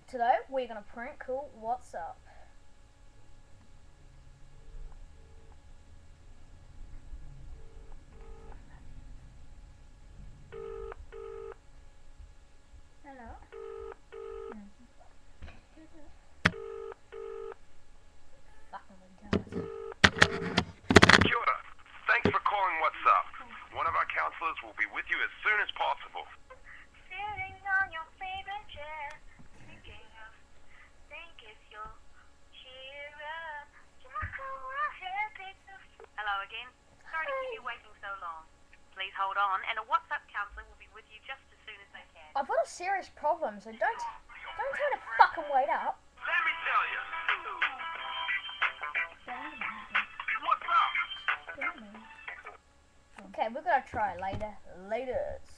Today we're gonna prank call What's Up. Hello. Fucking retarded. Kia ora. Thanks for calling What's Up. One of our counselors will be with you as soon as possible. Sitting on your favorite chair, think if you'll cheer up. Just go ahead, pick the. Hello again. Sorry to keep you waiting so long. Please hold on, and a WhatsApp counselor will be with you just as soon as they can. I've got a serious problem, so don't try to fucking wait up. Let me tell you. What's up? Okay, we're gonna try later. Laters.